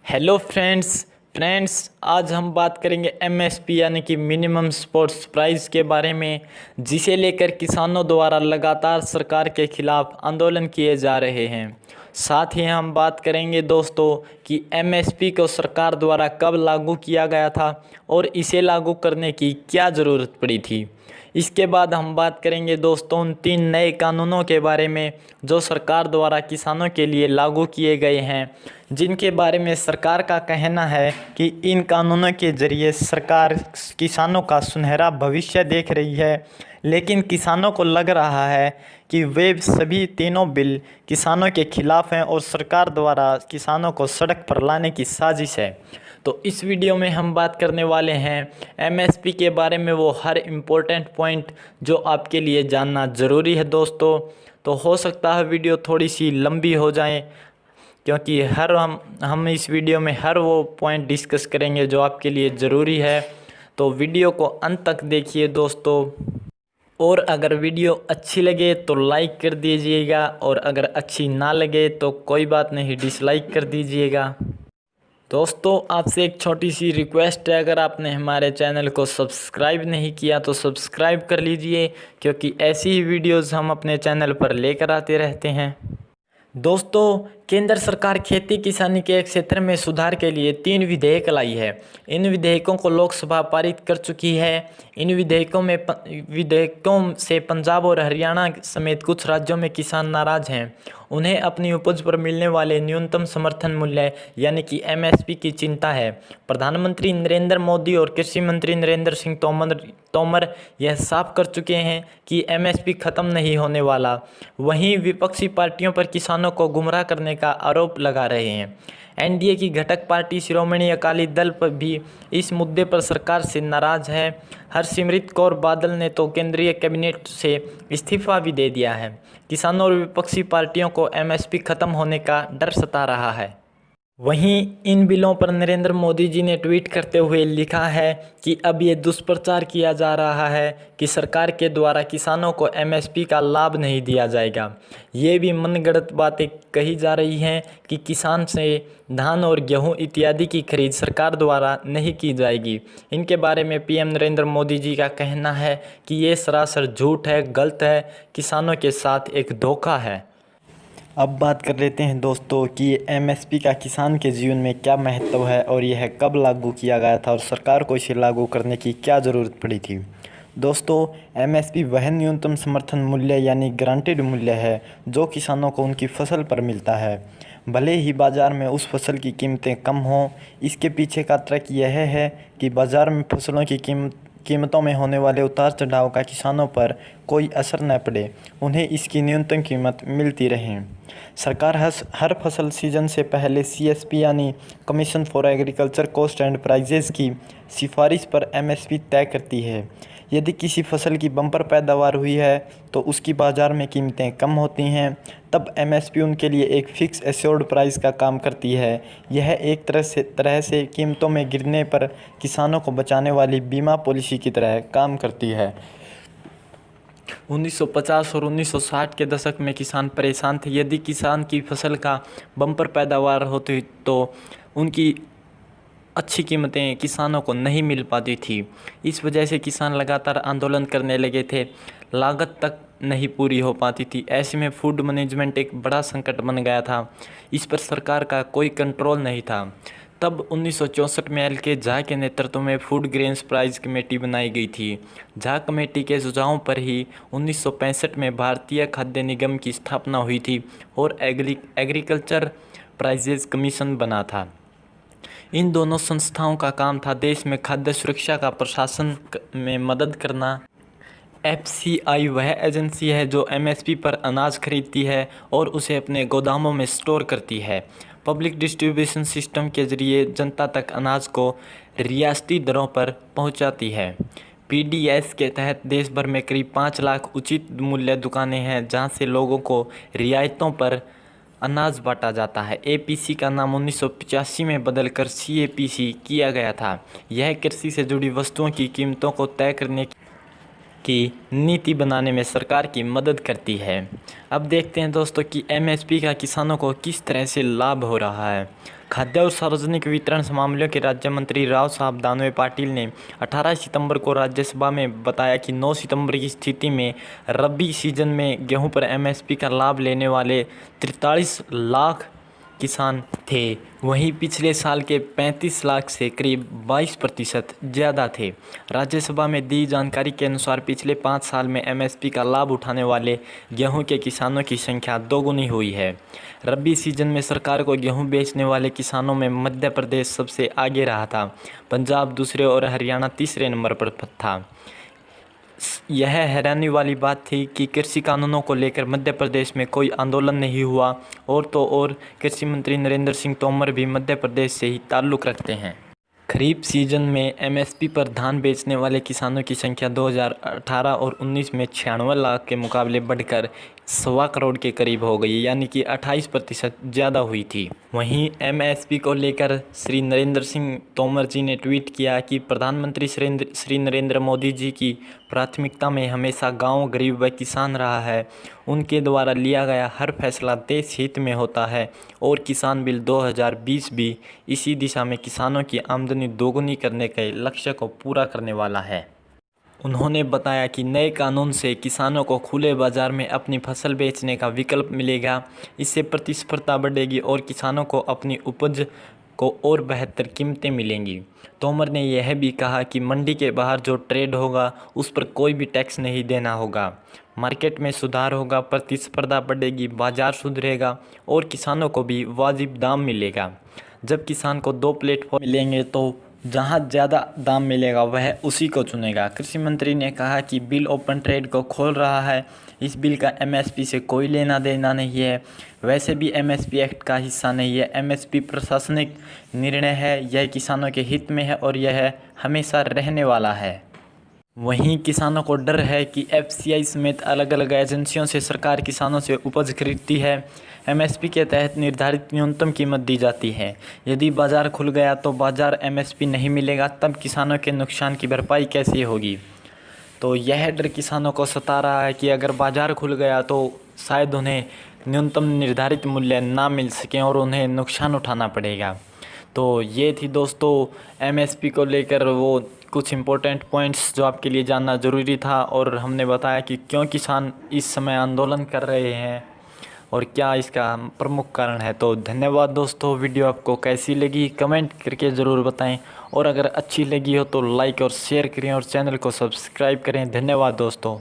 Hello friends आज हम बात करेंगे एमएसपी यानी कि मिनिमम सपोर्ट प्राइस के बारे में, जिसे लेकर किसानों द्वारा लगातार सरकार के खिलाफ आंदोलन किए जा रहे हैं। साथ ही हम बात करेंगे दोस्तों कि एमएसपी को सरकार द्वारा कब लागू किया गया था और इसे लागू करने की क्या ज़रूरत पड़ी थी। इसके बाद हम बात करेंगे दोस्तों उन 3 नए कानूनों के बारे में जो सरकार द्वारा किसानों के लिए लागू किए गए हैं, जिनके बारे में सरकार का कहना है कि इन कानूनों के ज़रिए सरकार किसानों का सुनहरा भविष्य देख रही है। लेकिन किसानों को लग रहा है कि वे सभी तीनों बिल किसानों के खिलाफ हैं और सरकार द्वारा किसानों को सड़क पर लाने की साजिश है। तो इस वीडियो में हम बात करने वाले हैं एमएसपी के बारे में, वो हर इम्पोर्टेंट पॉइंट जो आपके लिए जानना ज़रूरी है दोस्तों। तो हो सकता है वीडियो थोड़ी सी लंबी हो जाए, क्योंकि हम इस वीडियो में हर वो पॉइंट डिस्कस करेंगे जो आपके लिए ज़रूरी है। तो वीडियो को अंत तक देखिए दोस्तों, और अगर वीडियो अच्छी लगे तो लाइक कर दीजिएगा, और अगर अच्छी ना लगे तो कोई बात नहीं, डिसलाइक कर दीजिएगा। दोस्तों आपसे एक छोटी सी रिक्वेस्ट है, अगर आपने हमारे चैनल को सब्सक्राइब नहीं किया तो सब्सक्राइब कर लीजिए, क्योंकि ऐसी ही वीडियोज़ हम अपने चैनल पर लेकर आते रहते हैं। दोस्तों केंद्र सरकार खेती किसानी के क्षेत्र में सुधार के लिए 3 विधेयक लाई है। इन विधेयकों को लोकसभा पारित कर चुकी है। इन विधेयकों से पंजाब और हरियाणा समेत कुछ राज्यों में किसान नाराज हैं। उन्हें अपनी उपज पर मिलने वाले न्यूनतम समर्थन मूल्य यानी कि एमएसपी की चिंता है। प्रधानमंत्री नरेंद्र मोदी और कृषि मंत्री नरेंद्र सिंह तोमर यह साफ कर चुके हैं कि एमएसपी खत्म नहीं होने वाला। वहीं विपक्षी पार्टियों पर किसानों को गुमराह करने का आरोप लगा रहे हैं। एनडीए की घटक पार्टी शिरोमणि अकाली दल पर भी इस मुद्दे पर सरकार से नाराज है। हरसिमरत कौर बादल ने तो केंद्रीय कैबिनेट से इस्तीफा भी दे दिया है। किसानों और विपक्षी पार्टियों को एमएसपी खत्म होने का डर सता रहा है। वहीं इन बिलों पर नरेंद्र मोदी जी ने ट्वीट करते हुए लिखा है कि अब ये दुष्प्रचार किया जा रहा है कि सरकार के द्वारा किसानों को एमएसपी का लाभ नहीं दिया जाएगा। ये भी मनगढ़ंत बातें कही जा रही हैं कि किसान से धान और गेहूं इत्यादि की खरीद सरकार द्वारा नहीं की जाएगी। इनके बारे में पीएम नरेंद्र मोदी जी का कहना है कि ये सरासर झूठ है, गलत है, किसानों के साथ एक धोखा है। अब बात कर लेते हैं दोस्तों कि एमएसपी का किसान के जीवन में क्या महत्व है और यह कब लागू किया गया था और सरकार को इसे लागू करने की क्या ज़रूरत पड़ी थी। दोस्तों एमएसपी वह न्यूनतम समर्थन मूल्य यानी गारंटेड मूल्य है जो किसानों को उनकी फसल पर मिलता है, भले ही बाज़ार में उस फसल की कीमतें कम हों। इसके पीछे का तर्क यह है कि बाज़ार में फसलों की कीमतों में होने वाले उतार चढ़ाव का किसानों पर कोई असर न पड़े, उन्हें इसकी न्यूनतम कीमत मिलती रहे। सरकार हर फसल सीजन से पहले C S commission for agriculture cost and prices की सिफारिश पर एमएसपी तय करती है। यदि किसी फसल की बम्पर पैदावार हुई है तो उसकी बाज़ार में कीमतें कम होती हैं, तब एमएसपी उनके लिए एक फिक्स एश्योर्ड प्राइस का काम करती है। यह एक तरह से कीमतों में गिरने पर किसानों को बचाने वाली बीमा पॉलिसी की तरह काम करती है। 1950 और 1960 के दशक में किसान परेशान थे। यदि किसान की फसल का बम्पर पैदावार होती तो उनकी अच्छी कीमतें किसानों को नहीं मिल पाती थी। इस वजह से किसान लगातार आंदोलन करने लगे थे, लागत तक नहीं पूरी हो पाती थी। ऐसे में फूड मैनेजमेंट एक बड़ा संकट बन गया था। इस पर सरकार का कोई कंट्रोल नहीं था। तब 1964 में एल.के. झा के नेतृत्व में फूड ग्रेन्स प्राइस कमेटी बनाई गई थी। झा कमेटी के सुझावों पर ही 1965 में भारतीय खाद्य निगम की स्थापना हुई थी और एग्रीकल्चर प्राइजेस कमीशन बना था। इन दोनों संस्थाओं का काम था देश में खाद्य सुरक्षा का प्रशासन में मदद करना। एफसीआई वह एजेंसी है जो एमएसपी पर अनाज खरीदती है और उसे अपने गोदामों में स्टोर करती है। पब्लिक डिस्ट्रीब्यूशन सिस्टम के जरिए जनता तक अनाज को रियासती दरों पर पहुंचाती है। पीडीएस के तहत देश भर में करीब 5 लाख उचित मूल्य दुकानें हैं जहां से लोगों को रियायतों पर अनाज बांटा जाता है। एपीसी का नाम 1985 में बदलकर सीएपीसी किया गया था। यह कृषि से जुड़ी वस्तुओं की कीमतों को तय करने की नीति बनाने में सरकार की मदद करती है। अब देखते हैं दोस्तों कि एमएसपी का किसानों को किस तरह से लाभ हो रहा है। खाद्य और सार्वजनिक वितरण मामलों के राज्य मंत्री राव साहब दानवे पाटिल ने 18 सितंबर को राज्यसभा में बताया कि 9 सितंबर की स्थिति में रबी सीजन में गेहूं पर एमएसपी का लाभ लेने वाले 43 लाख किसान थे। वहीं पिछले साल के 35 लाख से करीब 22% ज़्यादा थे। राज्यसभा में दी जानकारी के अनुसार पिछले 5 साल में एमएसपी का लाभ उठाने वाले गेहूं के किसानों की संख्या दोगुनी हुई है। रबी सीजन में सरकार को गेहूं बेचने वाले किसानों में मध्य प्रदेश सबसे आगे रहा था। पंजाब दूसरे और हरियाणा तीसरे नंबर पर था। यह हैरानी वाली बात थी कि कृषि कानूनों को लेकर मध्य प्रदेश में कोई आंदोलन नहीं हुआ। और तो और कृषि मंत्री नरेंद्र सिंह तोमर भी मध्य प्रदेश से ही ताल्लुक़ रखते हैं। खरीफ सीजन में एमएसपी पर धान बेचने वाले किसानों की संख्या 2018 और 19 में 96 लाख के मुकाबले बढ़कर 1.25 करोड़ के करीब हो गई, यानी कि 28% ज़्यादा हुई थी। वहीं एमएसपी को लेकर श्री नरेंद्र सिंह तोमर जी ने ट्वीट किया कि प्रधानमंत्री श्री नरेंद्र मोदी जी की प्राथमिकता में हमेशा गांव, गरीब व किसान रहा है। उनके द्वारा लिया गया हर फैसला देश हित में होता है और किसान बिल 2020 भी इसी दिशा में किसानों की आमदनी दोगुनी करने के लक्ष्य को पूरा करने वाला है। उन्होंने बताया कि नए कानून से किसानों को खुले बाजार में अपनी फसल बेचने का विकल्प मिलेगा। इससे प्रतिस्पर्धा बढ़ेगी और किसानों को अपनी उपज को और बेहतर कीमतें मिलेंगी। तोमर ने यह भी कहा कि मंडी के बाहर जो ट्रेड होगा उस पर कोई भी टैक्स नहीं देना होगा। मार्केट में सुधार होगा, प्रतिस्पर्धा बढ़ेगी, बाजार सुधरेगा और किसानों को भी वाजिब दाम मिलेगा। जब किसान को 2 प्लेटफॉर्म मिलेंगे तो जहां ज़्यादा दाम मिलेगा वह उसी को चुनेगा। कृषि मंत्री ने कहा कि बिल ओपन ट्रेड को खोल रहा है। इस बिल का एमएसपी से कोई लेना देना नहीं है। वैसे भी एमएसपी एक्ट का हिस्सा नहीं है। एमएसपी प्रशासनिक निर्णय है, यह किसानों के हित में है और यह हमेशा रहने वाला है। वहीं किसानों को डर है कि एफसीआई समेत अलग अलग एजेंसियों से सरकार किसानों से उपज खरीदती है। एमएसपी के तहत निर्धारित न्यूनतम कीमत दी जाती है। यदि बाज़ार खुल गया तो बाज़ार एमएसपी नहीं मिलेगा, तब किसानों के नुकसान की भरपाई कैसे होगी। तो यह डर किसानों को सता रहा है कि अगर बाज़ार खुल गया तो शायद उन्हें न्यूनतम निर्धारित मूल्य ना मिल सकें और उन्हें नुकसान उठाना पड़ेगा। तो ये थी दोस्तों एमएसपी को लेकर वो कुछ इम्पोर्टेंट पॉइंट्स जो आपके लिए जानना ज़रूरी था। और हमने बताया कि क्यों किसान इस समय आंदोलन कर रहे हैं और क्या इसका प्रमुख कारण है। तो धन्यवाद दोस्तों। वीडियो आपको कैसी लगी कमेंट करके ज़रूर बताएं और अगर अच्छी लगी हो तो लाइक और शेयर करें और चैनल को सब्सक्राइब करें। धन्यवाद दोस्तों।